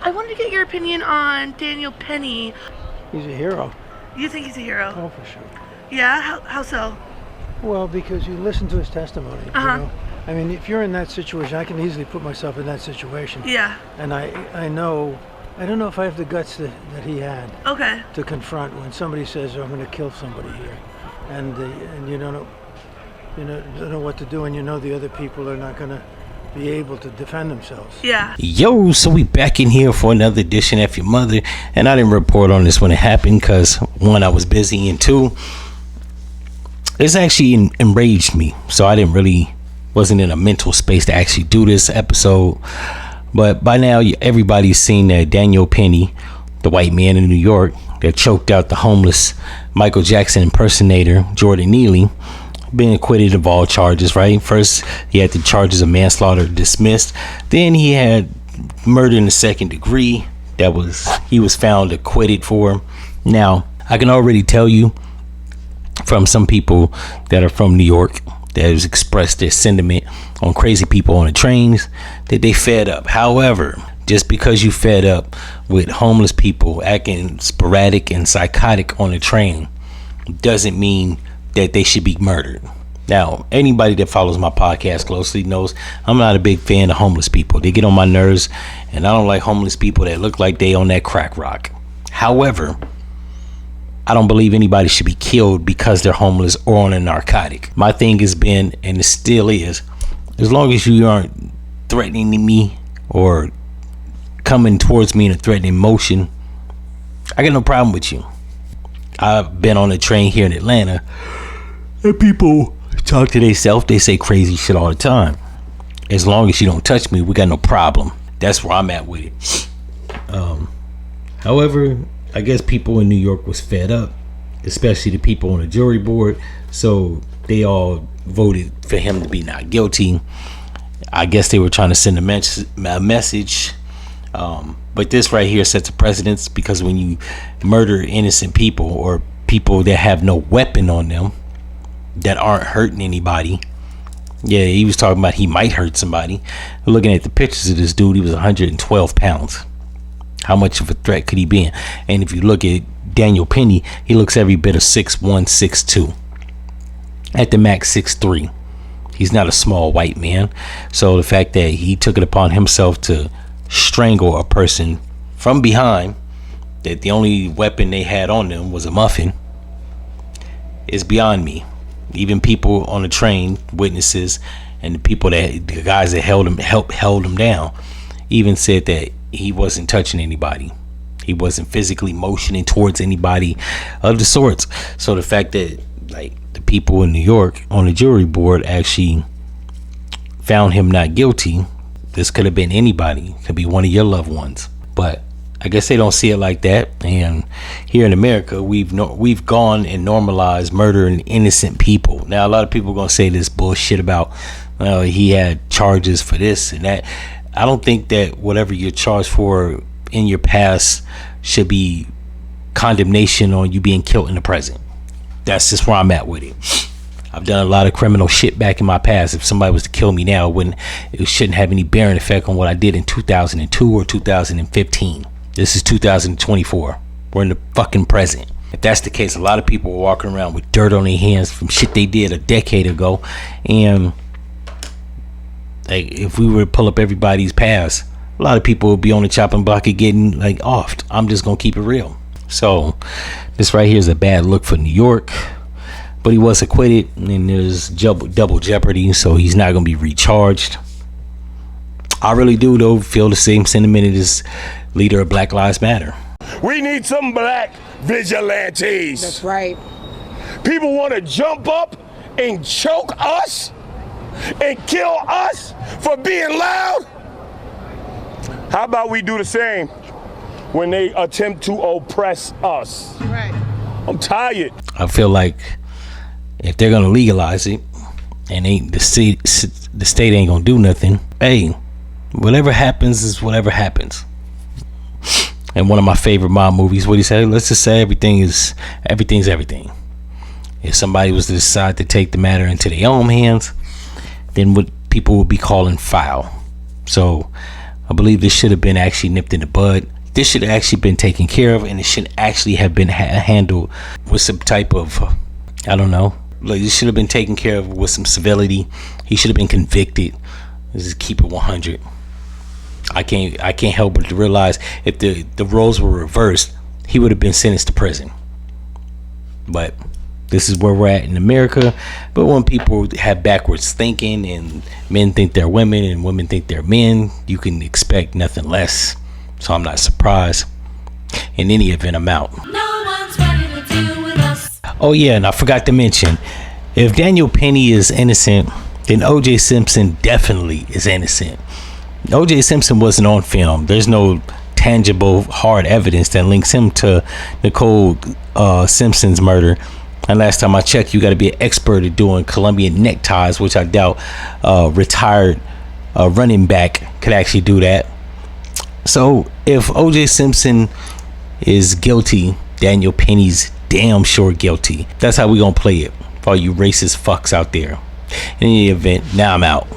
I wanted to get your opinion on Daniel Penny. He's a hero. You think he's a hero? Oh, for sure. Yeah? How so? Well, because you listen to his testimony. You know? I mean, if you're in that situation, I can easily put myself in that situation. Yeah. And I know, I don't know if I have the guts that he had. Okay. To confront when somebody says, oh, I'm going to kill somebody here. And you don't know what to do, and you know the other people are not going to be able to defend themselves. Yeah. Yo, so we back in here for another edition of F-ya-Motha, and I didn't report on this when it happened because one, I was busy, and two, it's actually enraged me. So I wasn't in a mental space to actually do this episode. But by now, everybody's seen that Daniel Penny, the white man in New York that choked out the homeless Michael Jackson impersonator Jordan Neely, being acquitted of all charges, right? First, he had the charges of manslaughter dismissed. Then he had murder in the second degree he was found acquitted for. Now, I can already tell you from some people that are from New York that has expressed their sentiment on crazy people on the trains that they fed up. However, just because you fed up with homeless people acting sporadic and psychotic on the train doesn't mean that they should be murdered. Now, anybody that follows my podcast closely knows I'm not a big fan of homeless people. They get on my nerves, and I don't like homeless people that look like they on that crack rock. However, I don't believe anybody should be killed because they're homeless or on a narcotic. My thing has been, and it still is, as long as you aren't threatening me or coming towards me in a threatening motion, I got no problem with you. I've been on a train here in Atlanta, and people talk to themselves. They say crazy shit all the time. As long as you don't touch me, we got no problem. That's where I'm at with it. However, I guess people in New York was fed up, especially the people on the jury board. So they all voted for him to be not guilty. I guess they were trying to send a message. But this right here sets a precedence, because when you murder innocent people or people that have no weapon on them, that aren't hurting anybody. Yeah, he was talking about he might hurt somebody. Looking at the pictures of this dude, he was 112 pounds. How much of a threat could he be? And if you look at Daniel Penny, he looks every bit of 6'1", 6'2". At the max, 6'3". He's not a small white man. So the fact that he took it upon himself to strangle a person from behind, that the only weapon they had on them was a muffin, is beyond me. Even people on the train, witnesses, and the guys that held him down, even said that he wasn't touching anybody. He wasn't physically motioning towards anybody of the sorts. So the fact that, like, the people in New York on the jury board actually found him not guilty, this could have been anybody. Could be one of your loved ones. But I guess they don't see it like that. And here in America, we've gone and normalized murdering innocent people. Now, a lot of people are going to say this bullshit about he had charges for this and that. I don't think that whatever you're charged for in your past should be condemnation on you being killed in the present. That's just where I'm at with it. I've done a lot of criminal shit back in my past. If somebody was to kill me now, it shouldn't have any bearing effect on what I did in 2002 or 2015. This is 2024. We're in the fucking present. If that's the case, a lot of people are walking around with dirt on their hands from shit they did a decade ago. And like, if we were to pull up everybody's past, a lot of people would be on the chopping block and getting like offed. I'm just gonna keep it real. So this right here is a bad look for New York. But he was acquitted, and there's double jeopardy, so he's not gonna be recharged. I really do, though, feel the same sentiment as leader of Black Lives Matter. We need some black vigilantes. That's right. People want to jump up and choke us and kill us for being loud. How about we do the same when they attempt to oppress us? Right. I'm tired. I feel like if they're gonna legalize it and the state ain't gonna do nothing, hey, whatever happens is whatever happens. And one of my favorite mob movies, what he said, let's just say everything's everything. If somebody was to decide to take the matter into their own hands, then what people would be calling foul. So I believe this should have been actually nipped in the bud. This should have actually been taken care of, and it should actually have been handled with some type of, I don't know. Like, this should have been taken care of with some civility. He should have been convicted. Let's just keep it 100. I can't help but to realize if the roles were reversed, he would have been sentenced to prison. But this is where we're at in America. But when people have backwards thinking and men think they're women and women think they're men, you can expect nothing less. So I'm not surprised. In any event, I'm out. No one's ready to deal with us. Oh yeah, and I forgot to mention, if Daniel Penny is innocent, then O.J. Simpson definitely is innocent. O.J. Simpson wasn't on film. There's no tangible, hard evidence that links him to Nicole Simpson's murder. And last time I checked, you got to be an expert at doing Colombian neckties, which I doubt retired running back could actually do that. So if O.J. Simpson is guilty, Daniel Penny's damn sure guilty. That's how we gonna play it for all you racist fucks out there. In any event, now I'm out.